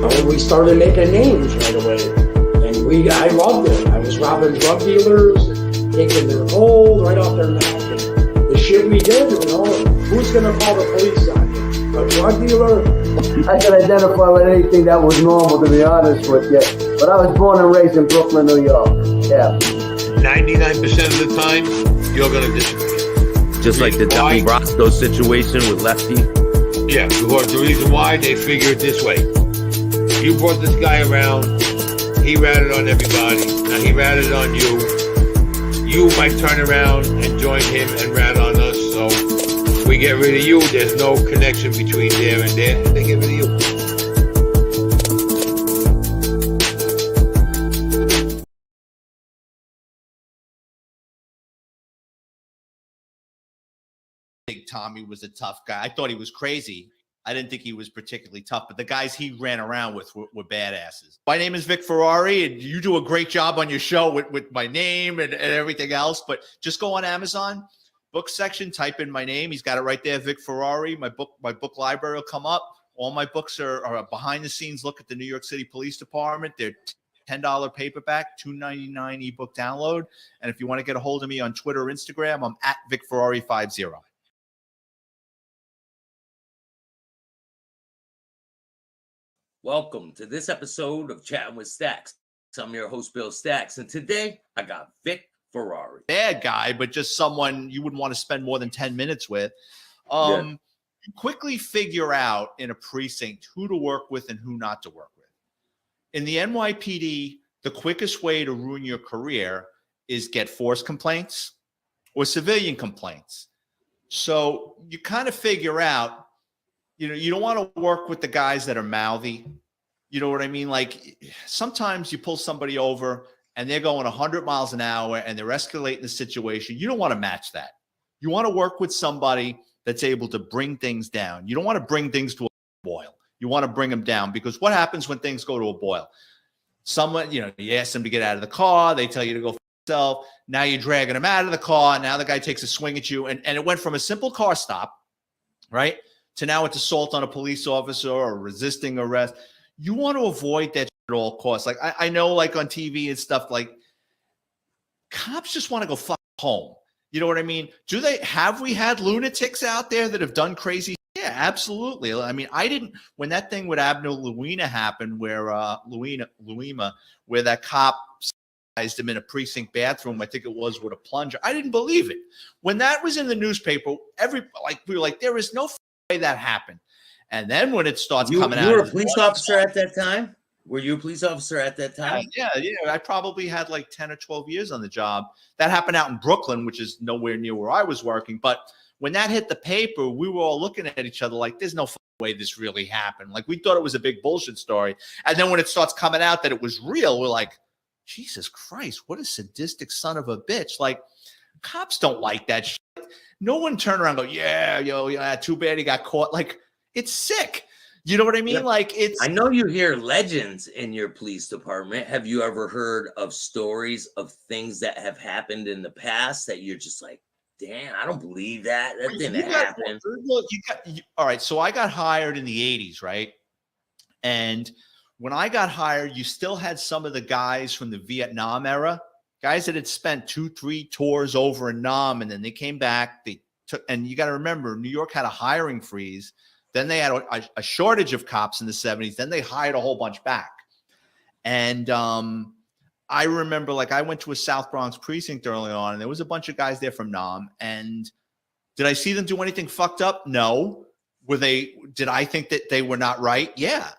And we started making names right away. And I loved it. I was robbing drug dealers, taking their gold right off their neck. And the shit we did, who's going to call the police on you? A drug dealer? I can identify with anything that was normal, to be honest with you. But I was born and raised in Brooklyn, New York. Yeah. 99% of the time, you're going to disagree. Just like the Donnie Brasco situation with Lefty. Yeah, because the reason why, they figure it this way. You brought this guy around, he ratted on everybody, now he ratted on you. You might turn around and join him and rat on us, so we get rid of you, there's no connection between there and there, and they get rid of you. Tommy was a tough guy. I thought he was crazy. I didn't think he was particularly tough, but the guys he ran around with were badasses. My name is Vic Ferrari, and you do a great job on your show with my name and everything else, but just go on Amazon, book section, type in my name. He's got it right there, Vic Ferrari. My book library will come up. All my books are a behind-the-scenes look at the New York City Police Department. They're $10 paperback, $2.99 ebook download. And if you want to get a hold of me on Twitter or Instagram, I'm at VicFerrari50. Welcome to this episode of Chattin with Staxx. I'm your host, Bill Staxx, and today I got Vic Ferrari. Bad guy, but just someone you wouldn't want to spend more than 10 minutes with. Quickly figure out in a precinct who to work with and who not to work with. In the NYPD, the quickest way to ruin your career is get force complaints or civilian complaints. So you kind of figure out, you don't want to work with the guys that are mouthy. You know what I mean? Like sometimes you pull somebody over and they're going 100 miles an hour and they're escalating the situation. You don't want to match that. You want to work with somebody that's able to bring things down. You don't want to bring things to a boil. You want to bring them down, because what happens when things go to a boil? Someone, you ask them to get out of the car. They tell you to go for yourself. Now you're dragging them out of the car. Now the guy takes a swing at you. And it went from a simple car stop, right, to now it's assault on a police officer or resisting arrest. You want to avoid that at all costs. Like I know, like on TV and stuff, like cops just want to go fuck home. You know what I mean? Have we had lunatics out there that have done crazy? Yeah, absolutely. I mean, when that thing with Abner Luima happened, where Luima, where that cop sized him in a precinct bathroom, I think it was, with a plunger. I didn't believe it. When that was in the newspaper, we were like, there is no way that happened. And then when it starts coming out, you were a police officer at that time? Were you a police officer at that time? Yeah. I probably had like 10 or 12 years on the job. That happened out in Brooklyn, which is nowhere near where I was working. But when that hit the paper, we were all looking at each other like, there's no way this really happened. Like, we thought it was a big bullshit story. And then when it starts coming out that it was real, we're like, Jesus Christ, what a sadistic son of a bitch. Like, cops don't like that shit. No one turned around and go, yeah, too bad he got caught. Like, it's sick. You know what I mean? Yep. Like, I know you hear legends in your police department. Have you ever heard of stories of things that have happened in the past that you're just like, damn, I don't believe that. That didn't happen. Look, all right. So I got hired in the 80s, right? And when I got hired, you still had some of the guys from the Vietnam era, guys that had spent 2-3 tours over in Nam, and then they came back. And you got to remember, New York had a hiring freeze. Then they had a shortage of cops in the 70s. Then they hired a whole bunch back. And I remember, like, I went to a South Bronx precinct early on, and there was a bunch of guys there from Nam. And did I see them do anything fucked up? No. Did I think that they were not right? Yeah.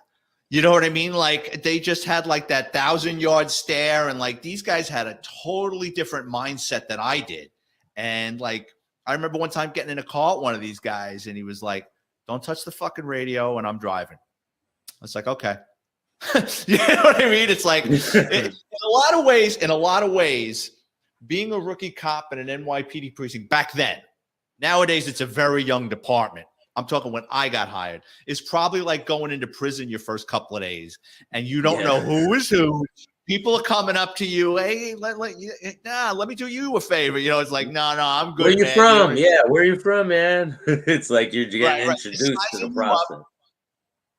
You know what I mean? Like, they just had like that 1,000-yard stare. And like, these guys had a totally different mindset than I did. And like, I remember one time getting in a car with one of these guys, and he was like, don't touch the fucking radio, and I'm driving. I was like, okay. You know what I mean? It's like, in a lot of ways, being a rookie cop in an NYPD precinct back then, nowadays it's a very young department. I'm talking when I got hired, is probably like going into prison your first couple of days, and you don't know who is who. People are coming up to you, hey, let me do you a favor. You know, it's like, no, I'm good. Where you from? Yeah, where you from, man? It's like you're getting introduced to the process.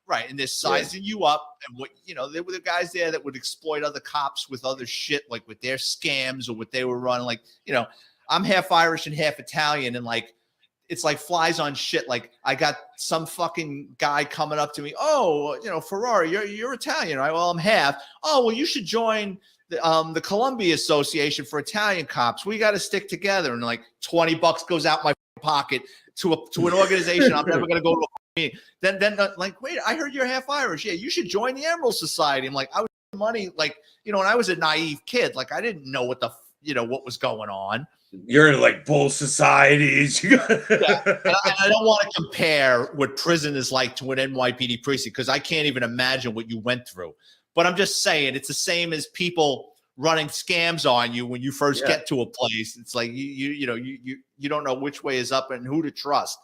Right. And they're sizing you up. And what, there were the guys there that would exploit other cops with other shit, like with their scams or what they were running. Like, I'm half Irish and half Italian. And like, it's like flies on shit. Like I got some fucking guy coming up to me. Oh, Ferrari, you're Italian, right? Well, I'm half. Oh, well, you should join the Columbia Association for Italian Cops. We got to stick together. And like $20 goes out my pocket to an organization I'm never going to go to. Then like, wait, I heard you're half Irish. Yeah, you should join the Emerald Society. I'm like, I was money, like, when I was a naive kid, like I didn't know what what was going on. You're in like both societies. And I don't want to compare what prison is like to an NYPD precinct because I can't even imagine what you went through. But I'm just saying it's the same as people running scams on you when you first get to a place. It's like you don't know which way is up and who to trust.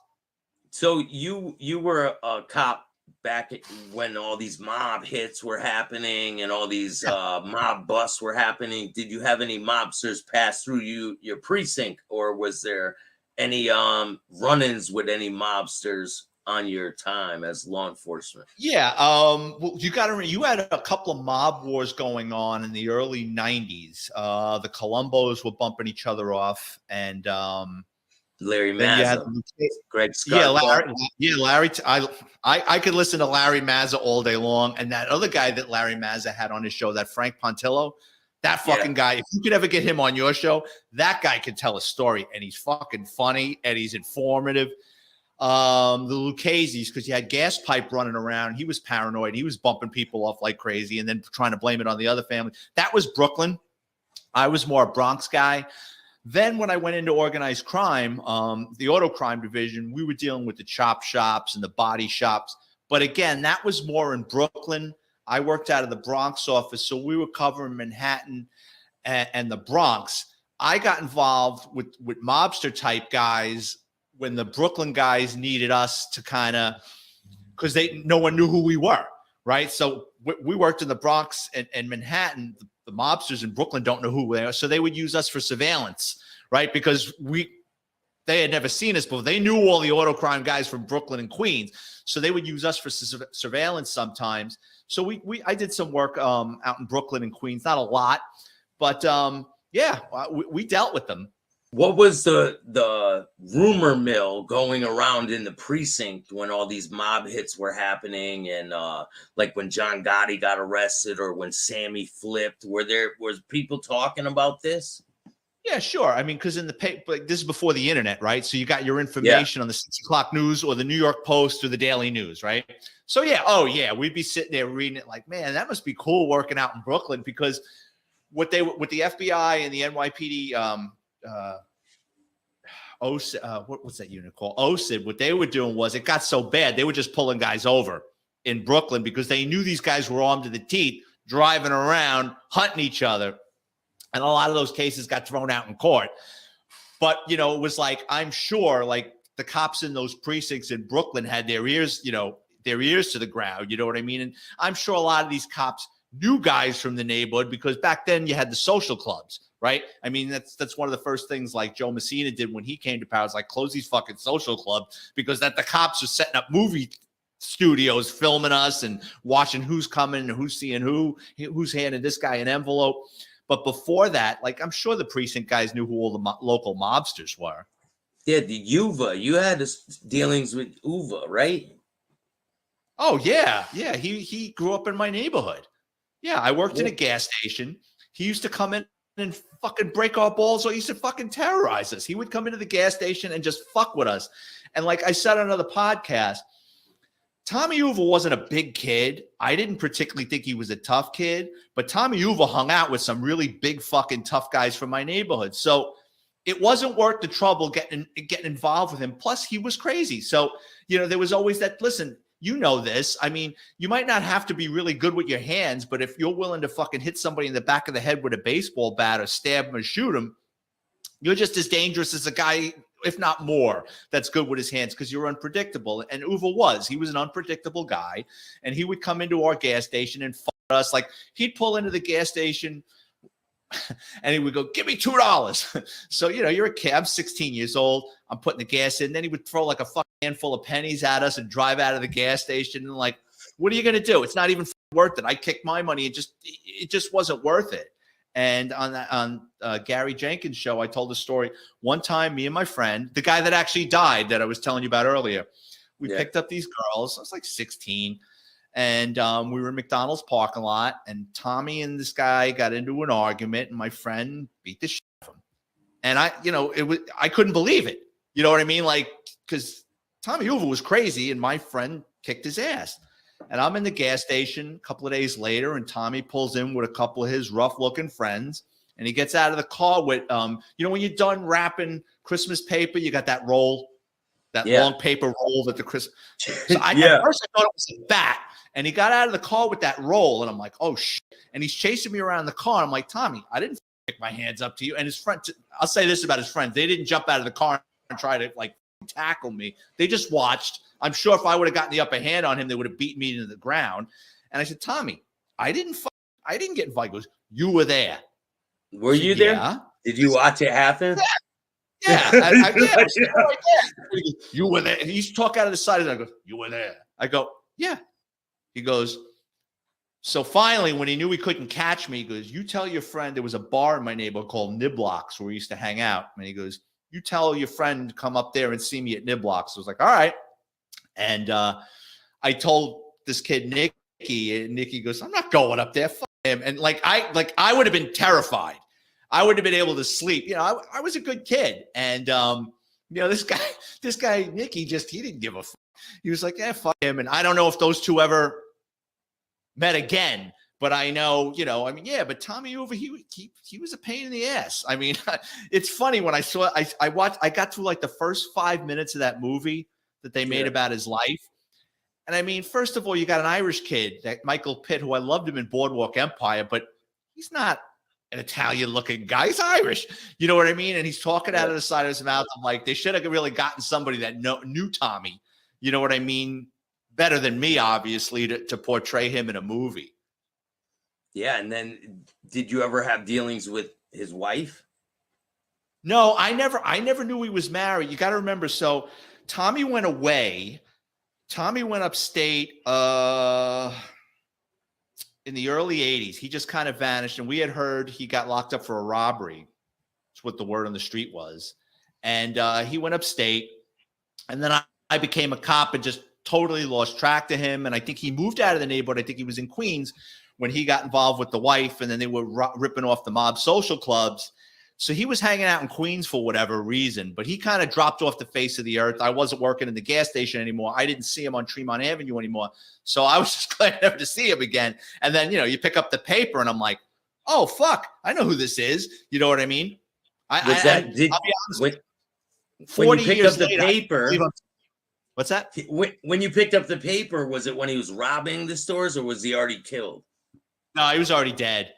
So you were a cop back when all these mob hits were happening and all these mob busts were happening. Did you have any mobsters pass through your precinct, or was there any run-ins with any mobsters on your time as law enforcement? Yeah, well, you had a couple of mob wars going on in the early 90s. The Colombos were bumping each other off, and Larry Mazza, Greg Scott. Larry. I could listen to Larry Mazza all day long. And that other guy that Larry Mazza had on his show, that Frank Pontillo, that fucking guy, if you could ever get him on your show, that guy could tell a story. And he's fucking funny and he's informative. The Lucchese's, because you had gas pipe running around. He was paranoid. He was bumping people off like crazy and then trying to blame it on the other family. That was Brooklyn. I was more a Bronx guy. Then when I went into organized crime, the auto crime division, we were dealing with the chop shops and the body shops. But again, that was more in Brooklyn. I worked out of the Bronx office, so we were covering Manhattan and the Bronx. I got involved with mobster type guys when the Brooklyn guys needed us to kind of, because no one knew who we were, right? So we worked in the Bronx and Manhattan. The mobsters in Brooklyn don't know who we are, so they would use us for surveillance, right? Because they had never seen us, but they knew all the auto crime guys from Brooklyn and Queens, so they would use us for surveillance sometimes. So I did some work out in Brooklyn and Queens, not a lot, but we dealt with them. What was the rumor mill going around in the precinct when all these mob hits were happening, and like when John Gotti got arrested or when Sammy flipped? Was people talking about this? Yeah, sure. I mean, because in the paper, like, this is before the internet, right? So you got your information on the 6 o'clock news or the New York Post or the Daily News, right? So we'd be sitting there reading it like, man, that must be cool working out in Brooklyn, because with the FBI and the NYPD, what's that unit called? OSID. What they were doing was, it got so bad, they were just pulling guys over in Brooklyn because they knew these guys were armed to the teeth, driving around, hunting each other. And a lot of those cases got thrown out in court. But, it was like, I'm sure like the cops in those precincts in Brooklyn had their ears to the ground. You know what I mean? And I'm sure a lot of these cops knew guys from the neighborhood, because back then you had the social clubs, right? I mean, that's one of the first things like Joe Messina did when he came to power, is like, close these fucking social clubs, because the cops are setting up movie studios, filming us and watching who's coming and who's seeing who's handing this guy an envelope. But before that, like, I'm sure the precinct guys knew who all the local mobsters were. Yeah, the Uva. You had dealings with Uva, right? Oh, yeah. Yeah, he grew up in my neighborhood. Yeah, I worked in a gas station. He used to come in and fucking break our balls, or he used to fucking terrorize us. He would come into the gas station and just fuck with us. And like I said on another podcast, Tommy Uva wasn't a big kid. I didn't particularly think he was a tough kid, but Tommy Uva hung out with some really big fucking tough guys from my neighborhood. So it wasn't worth the trouble getting involved with him. Plus, he was crazy. So, there was always that, listen, this. I mean, you might not have to be really good with your hands, but if you're willing to fucking hit somebody in the back of the head with a baseball bat or stab him or shoot him, you're just as dangerous as a guy, if not more, that's good with his hands, because you're unpredictable. And Uva was. He was an unpredictable guy, and he would come into our gas station and fuck us. Like, he'd pull into the gas station and he would go, give me $2. So, you're a kid. I'm 16 years old. I'm putting the gas in. Then he would throw like a fucking handful of pennies at us and drive out of the gas station. And like, what are you going to do? It's not even worth it. I kicked my money. It just wasn't worth it. And on Gary Jenkins' show, I told the story. One time, me and my friend, the guy that actually died that I was telling you about earlier, we picked up these girls. I was like 16. And we were in McDonald's parking lot. And Tommy and this guy got into an argument. And my friend beat the shit out of him. And I couldn't believe it. You know what I mean? Like, because Tommy Hoover was crazy. And my friend kicked his ass. And I'm in the gas station a couple of days later, and Tommy pulls in with a couple of his rough-looking friends, and he gets out of the car with, when you're done wrapping Christmas paper, you got that roll, that long paper roll that the Christmas. So at first I thought it was a bat, and he got out of the car with that roll, and I'm like, oh shit! And he's chasing me around the car. I'm like, Tommy, I didn't pick my hands up to you. And his friend, I'll say this about his friends: they didn't jump out of the car and try to like tackle me. They just watched. I'm sure if I would have gotten the upper hand on him, they would have beaten me into the ground. And I said, Tommy, I didn't get invited. He goes, you were there. Were you there? Did you watch it happen? Yeah. I was right there. You were there. He's talking out of the side of it. I go, you were there. I go, yeah. He goes, so finally, when he knew he couldn't catch me, he goes, you tell your friend, there was a bar in my neighborhood called Niblox where we used to hang out. And he goes, you tell your friend to come up there and see me at Niblox. So I was like, all right. And I told this kid, Nicky, and Nicky goes, I'm not going up there. Fuck him. And I would have been terrified. I wouldn't have been able to sleep. I was a good kid. And, this guy, Nicky, he didn't give a fuck. He was like, fuck him. And I don't know if those two ever met again, but I know, but Tommy Hoover, he was a pain in the ass. I mean, it's funny when I got through like the first 5 minutes of that movie that they made about his life. And I mean, first of all, you got an Irish kid, that Michael Pitt, who I loved him in Boardwalk Empire, but he's not an Italian-looking guy. He's Irish. You know what I mean? And he's talking out of the side of his mouth. I'm like, they should have really gotten somebody that knew Tommy, you know what I mean, better than me, obviously, to portray him in a movie. Yeah, and then did you ever have dealings with his wife? No, I never knew he was married. You got to remember, so Tommy went away. Tommy went upstate in the early 80s. He just kind of vanished, and we had heard he got locked up for a robbery. That's what the word on the street was. And he went upstate, and then I became a cop and just totally lost track to him. And I think he moved out of the neighborhood. I think he was in Queens when he got involved with the wife, and then they were ripping off the mob social clubs. So he was hanging out in Queens for whatever reason, but he kind of dropped off the face of the earth. I wasn't working in the gas station anymore. I didn't see him on Tremont Avenue anymore. So I was just glad never to see him again. And then, you pick up the paper and I'm like, oh, fuck, I know who this is. You know what I mean? I'll be honest, when you picked up the paper, what's that? When you picked up the paper, was it when he was robbing the stores or was he already killed? No, he was already dead.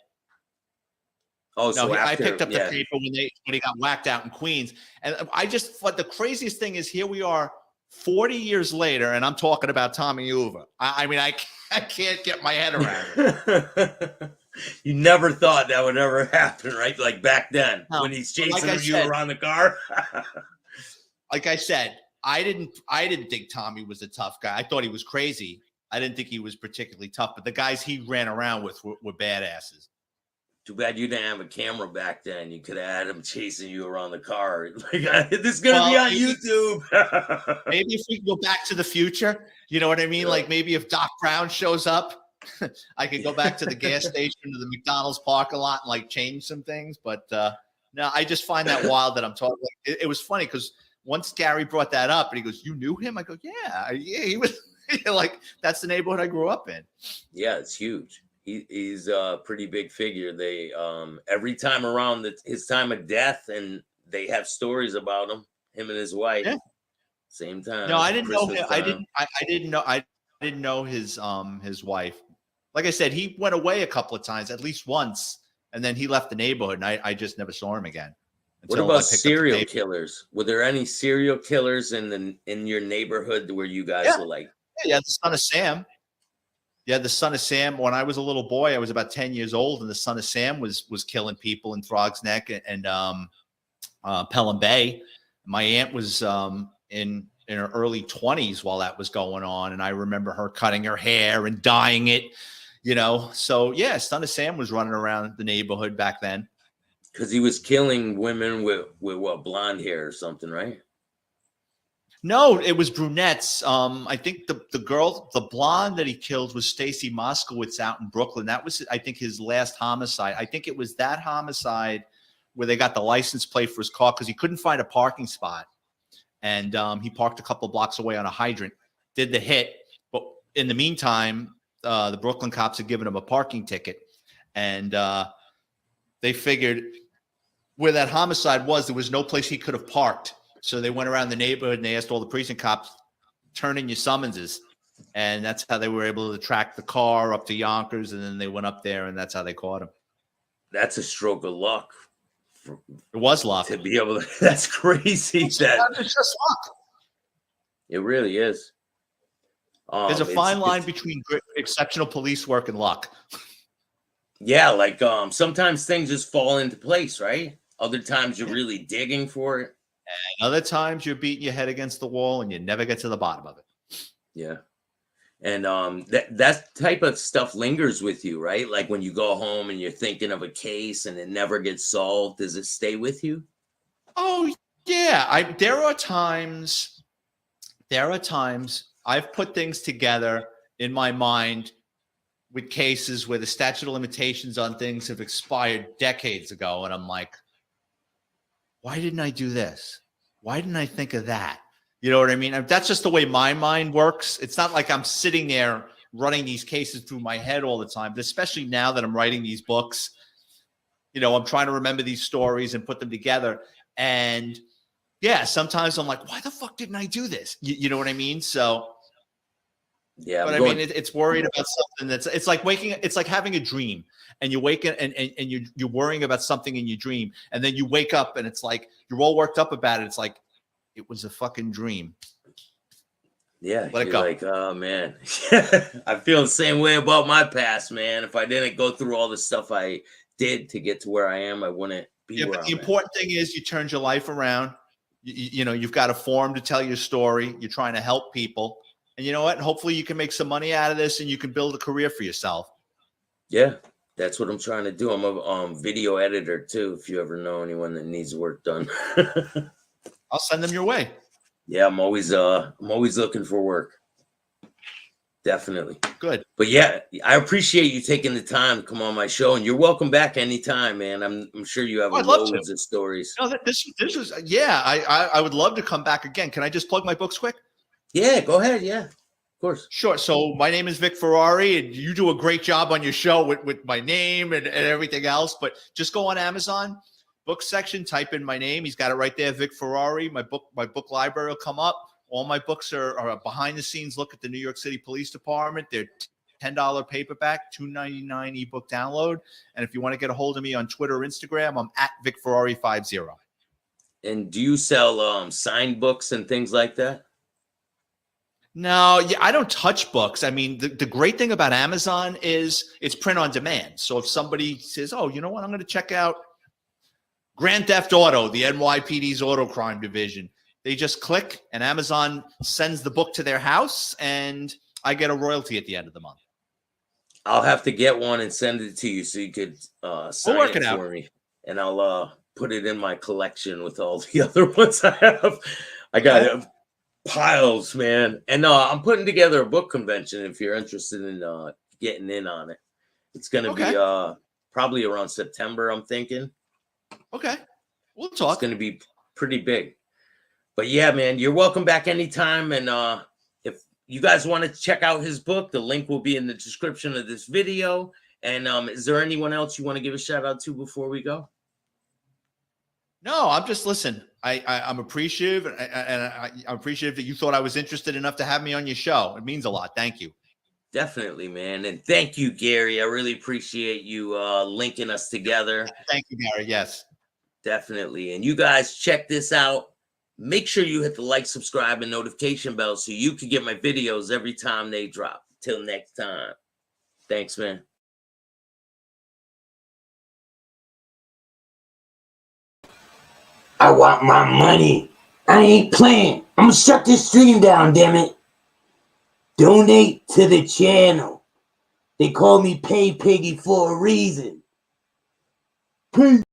Oh, so no, after, I picked up the paper when he got whacked out in Queens. And the craziest thing is here we are 40 years later, and I'm talking about Tommy Hoover. I mean, I can't get my head around it. You never thought that would ever happen, right? Like back then when he's chasing you around the car. Like I said, I didn't think Tommy was a tough guy. I thought he was crazy. I didn't think he was particularly tough, but the guys he ran around with were badasses. Too bad you didn't have a camera back then. You could have had him chasing you around the car. Like, this is going to be on YouTube. Maybe if we go back to the future, you know what I mean? Yeah. Like maybe if Doc Brown shows up, I could go back to the gas station to the McDonald's parking lot and like change some things. But no, I just find that wild that I'm talking. Like, it was funny because once Gary brought that up and he goes, "You knew him?" I go, "Yeah, he was." Like that's the neighborhood I grew up in. Yeah, it's huge. He's a pretty big figure. They every time around his time of death, and they have stories about him and his wife. Yeah. Same time. No, I didn't know him. I didn't know his wife. Like I said, he went away a couple of times, at least once, and then he left the neighborhood, and I just never saw him again. What about serial killers? Were there any serial killers in your neighborhood where you guys were like? Yeah, the son of Sam. Yeah, the son of Sam. When I was a little boy, I was about 10 years old, and the son of Sam was killing people in Throgs Neck and Pelham Bay. My aunt was in in her early 20s while that was going on. And I remember her cutting her hair and dyeing it, you know. So yeah, Son of Sam was running around the neighborhood back then. Because he was killing women with what, blonde hair or something, right? No, it was brunettes. I think the blonde that he killed was Stacy Moskowitz out in Brooklyn. That was, I think, his last homicide. I think it was that homicide where they got the license plate for his car because he couldn't find a parking spot. And he parked a couple blocks away on a hydrant, did the hit. But in the meantime, the Brooklyn cops had given him a parking ticket. And they figured where that homicide was, there was no place he could have parked. So they went around the neighborhood and they asked all the precinct cops, turn in your summonses. And that's how they were able to track the car up to Yonkers. And then they went up there and that's how they caught him. That's a stroke of luck. It was luck. To be able to, that's crazy. It's just luck. It really is. There's a fine line between exceptional police work and luck. Yeah, like sometimes things just fall into place, right? Other times you're really digging for it. And other times you're beating your head against the wall and you never get to the bottom of it. Yeah. And that type of stuff lingers with you, right? Like when you go home and you're thinking of a case and it never gets solved, does it stay with you? Oh, yeah. There are times I've put things together in my mind with cases where the statute of limitations on things have expired decades ago. And I'm like, why didn't I do this? Why didn't I think of that? You know what I mean? That's just the way my mind works. It's not like I'm sitting there running these cases through my head all the time, but especially now that I'm writing these books, you know, I'm trying to remember these stories and put them together. And yeah, sometimes I'm like, why the fuck didn't I do this? You know what I mean? So yeah, but I mean, it's worried about something it's like having a dream and you wake up and you're worrying about something in your dream. And then you wake up and it's like, you're all worked up about it. It's like, it was a fucking dream. Yeah. Let it go. Like, oh man, I feel the same way about my past, man. If I didn't go through all the stuff I did to get to where I am, I wouldn't be where I'm the important thing is you turned your life around. You know, you've got a forum to tell your story. You're trying to help people. And you know what? Hopefully you can make some money out of this and you can build a career for yourself. Yeah, that's what I'm trying to do. I'm a video editor too. If you ever know anyone that needs work done, I'll send them your way. Yeah, I'm always looking for work. Definitely. Good. But yeah, I appreciate you taking the time to come on my show, and you're welcome back anytime, man. I'm sure you have loads of stories. No, this was yeah. I would love to come back again. Can I just plug my books quick? Yeah, go ahead. Yeah, of course. Sure. So my name is Vic Ferrari, and you do a great job on your show with my name and everything else. But just go on Amazon, book section, type in my name. He's got it right there, Vic Ferrari. My book library will come up. All my books are a behind the scenes look at the New York City Police Department. They're $10 paperback, $2.99 ebook download. And if you want to get a hold of me on Twitter or Instagram, I'm at VicFerrari50. And do you sell signed books and things like that? No, yeah, I don't touch books. I mean, the great thing about Amazon is it's print on demand. So if somebody says, oh, you know what, I'm going to check out Grand Theft Auto, the NYPD's auto crime division, they just click and Amazon sends the book to their house and I get a royalty at the end of the month. I'll have to get one and send it to you so you could sign it for me. And I'll put it in my collection with all the other ones I have. I got piles, man. And I'm putting together a book convention if you're interested in getting in on it. It's going to be probably around September, I'm thinking. Okay. We'll talk. It's going to be pretty big. But yeah, man, you're welcome back anytime. And if you guys want to check out his book, the link will be in the description of this video. And is there anyone else you want to give a shout out to before we go? No, I'm just I'm appreciative, and I'm appreciative that you thought I was interested enough to have me on your show. It means a lot. Thank you. Definitely, man. And thank you, Gary. I really appreciate you linking us together. Thank you, Gary. Yes. Definitely. And you guys check this out. Make sure you hit the like, subscribe, and notification bell so you can get my videos every time they drop. Till next time. Thanks, man. I want my money. I ain't playing. I'm gonna shut this stream down, damn it. Donate to the channel. They call me Pay Piggy for a reason. Peace.